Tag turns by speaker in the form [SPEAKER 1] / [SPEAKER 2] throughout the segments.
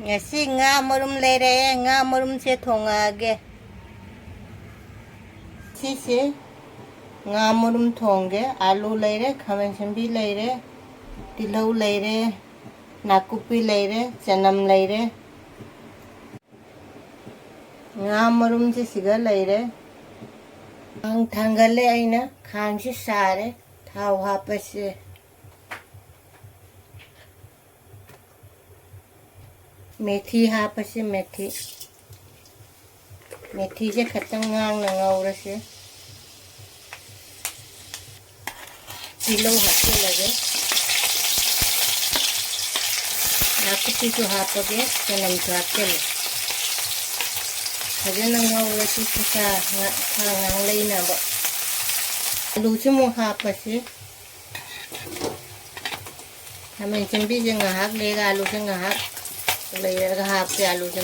[SPEAKER 1] Ngasi nga murum lere nga murum se thongage. Sisi nga murum thonge alu lere khamen sambi lere tilau lere nakupi lere chanam lere nga murum se siga lere ang thangale aina khang se sare thau hapase मेथी हापसे मेथी से खतंग नंगाउर से kilo हाथे लगे नाकुटी को हापगे चनम हाथे ले हजे नंगाउर से खा ngang lấy ना बा आलू से मु हापसे हमें चंबी जंगा हाक लेगा आलू से हाक लेगा हाफ से आलू से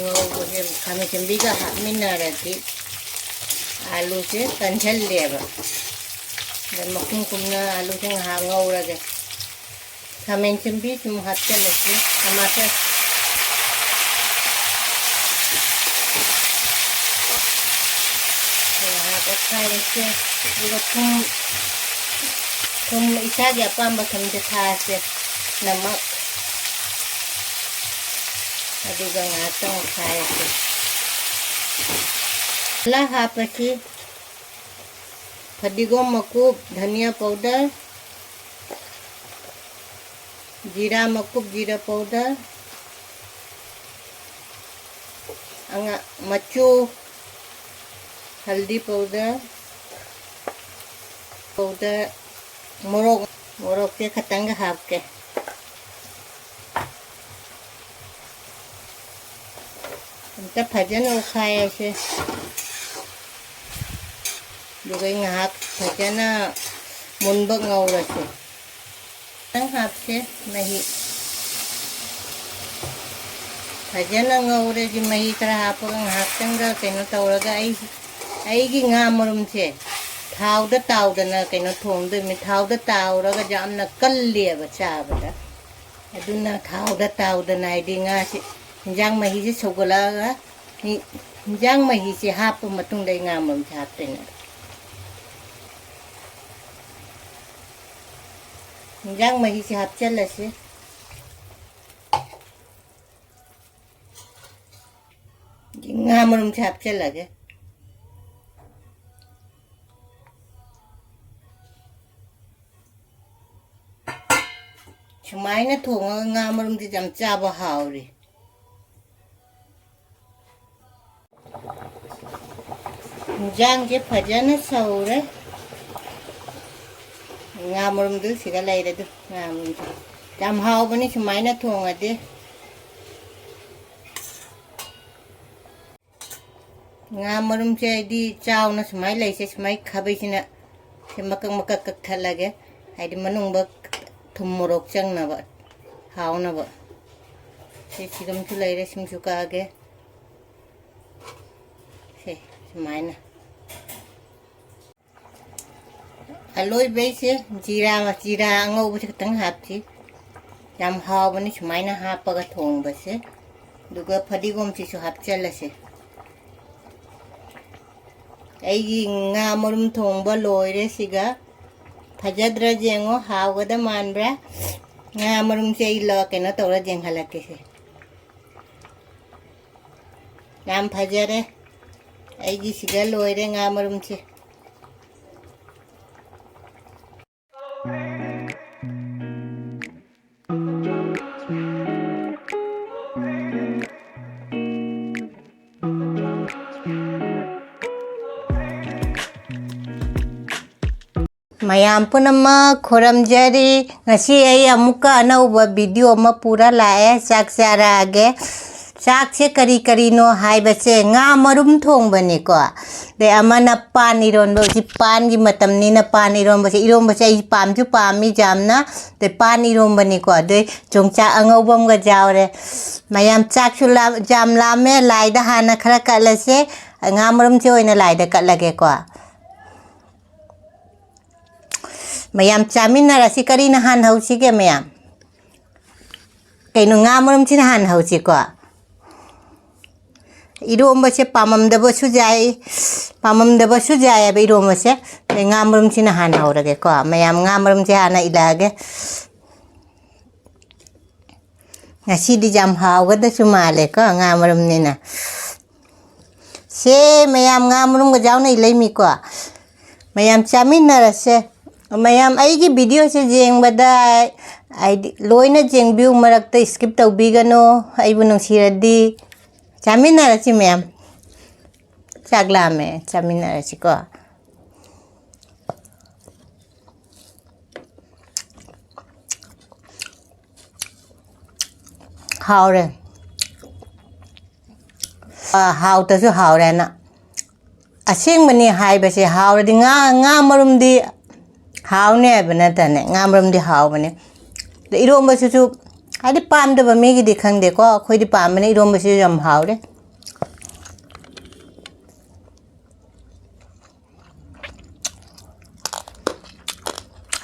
[SPEAKER 1] हमें चंबी का हाफ में न रहती आलू से कंचल लेगा जब मक्खन कुमना आलू से हाफ ngầu ra kìa हमें चंबी तुम हाथ से लेके टमाटर हाथ अच्छा लेके वो तुम इसा क्या पाम बखम दिखा से नमक aduga ngatong kaya ko laha pasi padigom makub dhania powder जीरा makub जीरा powder anga machu haldi powder morok ke khatang hap ke kita भजन खाए ऐसे जो कहीं हाथ भजन मुंबक ngầu से तंग हाथ से नहीं भजन ngầu रे जी मही तरह आप हाथ तंग कहीं तौरगा आई की nga मरुम से थाव द ताव द ना कहीं थोंग द में थाव द तावरगा जाम न कल लिया बच्चा बड़ा अदुना थाव द ताव द ना दी nga से इंजांग मही से सोगलागा इंजांग मही से हाप मतुंग दे nga मम छापते न इंजांग मही से हाप चल से nga मम छाप चल लगे छुमाई न थोंगा nga मम से जम चाबा हावरी जंग के भजन सौरे nga murum du siga leire du nga murum jam haw bani sumai na thonga de nga murum che di chaw na sumai lai se sumai khabai sina se makak kak thalage ai di manung ba thum morok chang na ba haw na ba se sigam chu leire sim chu ka ge se sumai na aloi bay se जीरा ngầu bसे tang hap chi jam haw bani chmai na hap pa ga thong ba se duga phadigom chi su hap chala se ai gi nga murum thong ba loi re siga phajadra jengo haw ga da man bra nga murum se i lo ke na tora jeng halake se jam phajare ai gi siga loi re nga murum se mayam punama khoramjari ngasi ai amuka anauba video ma pura lae chak chara age chak se kari no hai base nga marum thong bane ko de amana pan iron bo si pan gi matam ni na pan iron bo se ai pam chu pam mi jamna de pan iron bane ko de chongcha angobam ga jawre mayam chak chu la jam la me lai da hana khara ka la se nga marum che oina lai da ka lage ko mayam chamin na rasi kari na han hausi ke mayam kainu nga murum chin han hausi ko 이로움ꯕꯁꯦ ꯄꯥꯝꯃꯝꯗꯕꯁꯨ ꯌꯥꯏꯑꯕ 이로움ꯕꯁꯦ ꯉꯥ ꯃꯔꯨꯝꯁꯤꯅ ꯍꯥꯟꯅ ꯍꯧꯔꯒꯦꯀꯣ ꯃꯌꯥꯝ ꯉꯥ ꯃꯔꯨꯝꯁꯦ ꯍꯥꯟꯅ 이ꯂꯛꯑꯒꯦ ngasidi jam hawgadasu maleko nga marumnina se mayam nga marum ga jawna ilaimi ko mayam chaminarase mayam aigi video se jengbada ai loina jengbiu marakta skip tawbigano aibu nungsiradi chaminarasi mayam chaglame chaminarasi ko hawre hawtasu hawrena asengmani haibase hawradi nga marumdi hawne banatane nga marumdi hawbane irombasu hadi pamdaba megidi khangde ko khoidi pamane irombasu yam hawre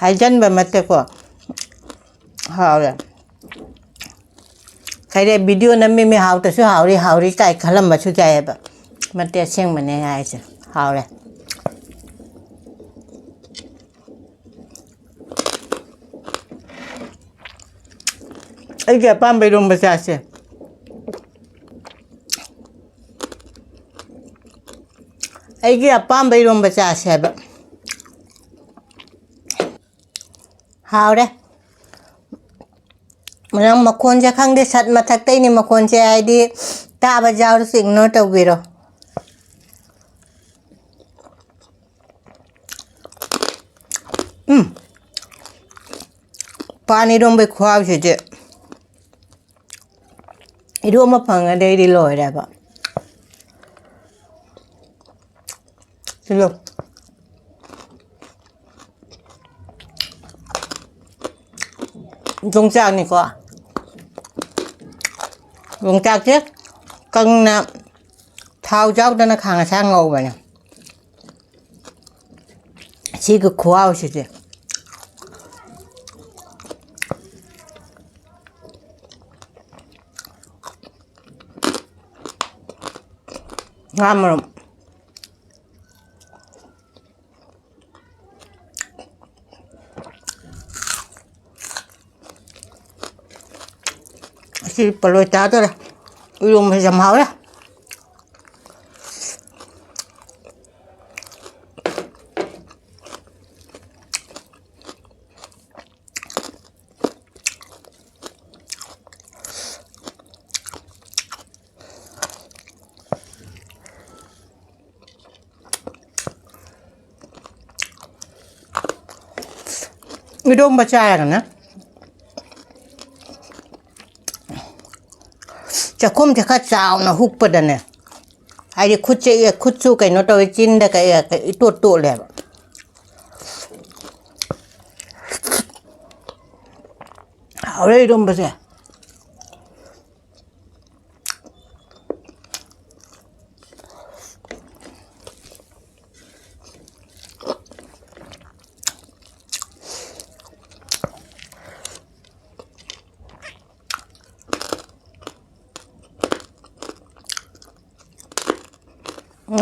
[SPEAKER 1] haijan ba mate ko hawre khaire video namme me hawtasu hawri kai khalambasu jayeba mate asengmane haise hawre aige pambe rombasase aige pambe rombasase ba hawre Manang makonja khangde sat mathaktai ni makonja aidi taba jawru ignore tawbiro pani rombe khwaw je iroma phanga deiri loira ba chalo Dongchak ni ko Dongchak chứ cân na thao cháo đó nó khang sang ngầu vậy nè chỉ cứ khoao chứ chứ ngon mà si paloi ta to urum phải dầm háo đó urum baca kan chakum chaka chao na huk padane ai khutchu kai no to chin da kai to le hore rum base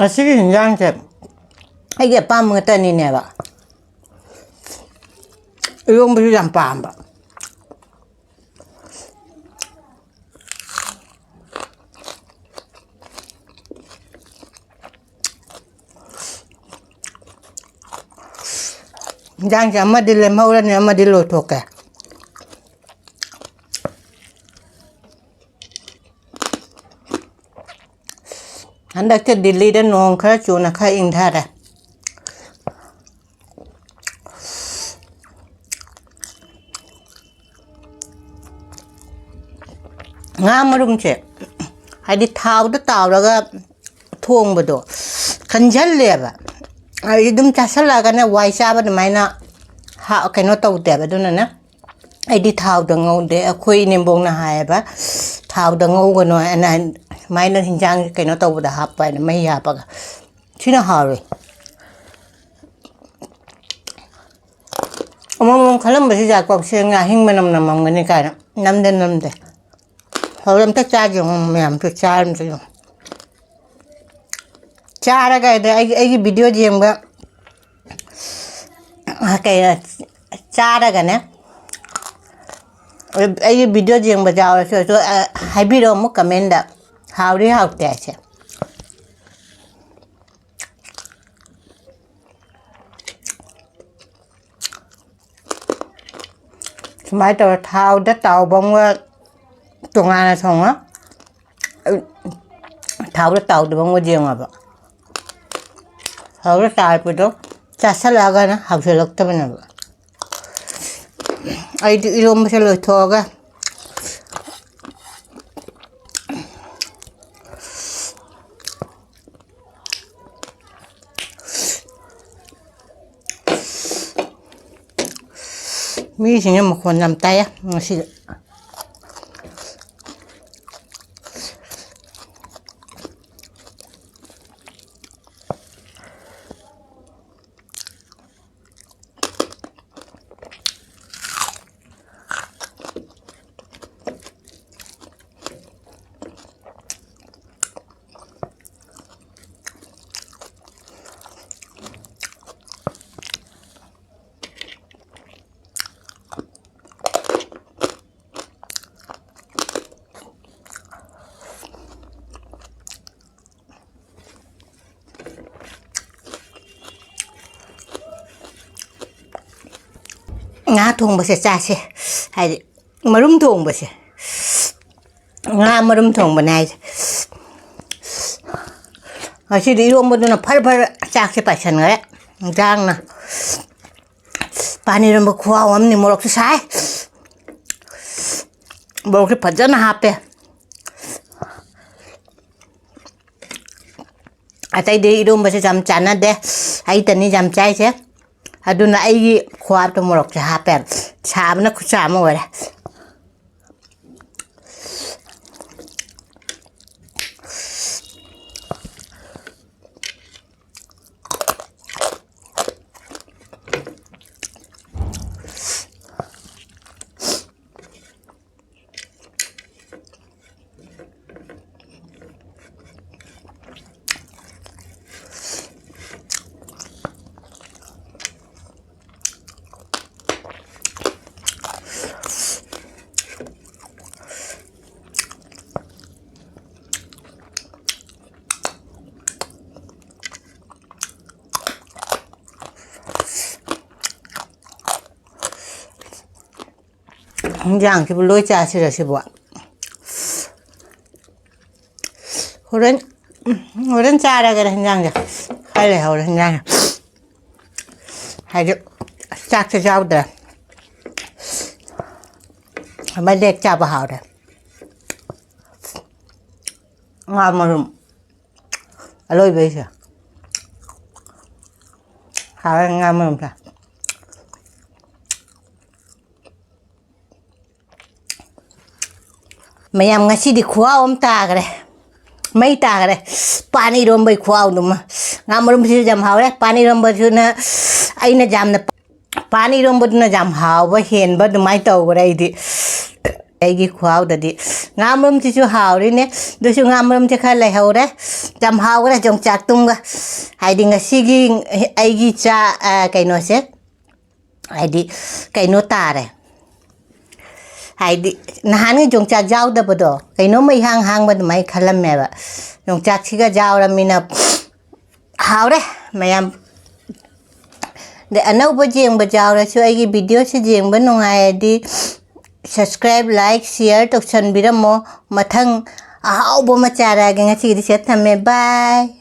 [SPEAKER 1] Asigi hinjang che aige pam ngata ni ne ba yung bu jam pam ba jang jam ma dile maula ne ma dilo toke Handak ke Delhi dan nong kha chuna kha ing tha da nga marum che hadi thau da taw ra ga thong ba do khanjal le ba ai dum chasala ga na wai sa ba mai na ha kai no taw te ba do na ai di thau da ngau de akhoi nim bong na hai ba thau da ngau ga no ana mai na hinjang kai no taw da ha pa na mai ya pa ga china ha re mong khalam ba si ja ko se nga hing manam nam ngani ka nam de Hầu ta cha dùng mềm tôi cha làm sao चारगा video जेंब कई चारगने video जेंब जाओ हाइबिरो मु comment हाउरी haute ऐसे सुमाय तो थाव the ताव बंग तोंगाना सोंगा थाव द ताव द बंग जेंगा थाव द ताव पे तो चासलागा ना हाउसे लगता बना आई इरोम से लो थोगा 미신이 먹고 남다야 맛이 ngá thùng bơ cha xe hay mà đúng thùng bơ xe ngá mà đúng thùng bơ này ở chỉ đi luôn bơ nó phát cha xe phải chân đấy giang nè pani nó khoa ấm ni một cái sai một cái phát chân hạp đấy à tay đi luôn bơ xe chăm chán á đấy hay tên đi chăm chay chứ अदुना आई ख्वाब तो मोरक चाहा पे छाब ना कुछ आम हो रहा Yang ki lôi cha si ra si bo horen cha ra ga yang ja hai le ho yang hai ju chak se jau da ba dek cha ba hao da nga marum aloi be sa ha nga marum ta mayam ngasi di khua om ta gare mai ta gare pani rom bai khua dum ngamarum si jam haw re pani rom ba na aina jam na pani rom ba na jam haw ba hen ba dum mai taw gare di ai gi khua da di ngamarum si chu haw ri ne du chu ngamarum che kha lai haw re jam haw gare jong chak tung ga hai di ngasi gi ai gi cha kai no se ai di kai no ta re हाइदी नहाने जोंचाक जाओ दबदो कइनो मै Hong Hong बद मै खलमेबा जोंचाक सिगा जाओ रमिना हावरे मयाम दे अनौब जेंग बजाओ रसु आइगी video से जेंग ब नुंगायदी subscribe like share तोसन बिरमो मथंग आहाव बो मचारा गे ngasi di set thame bye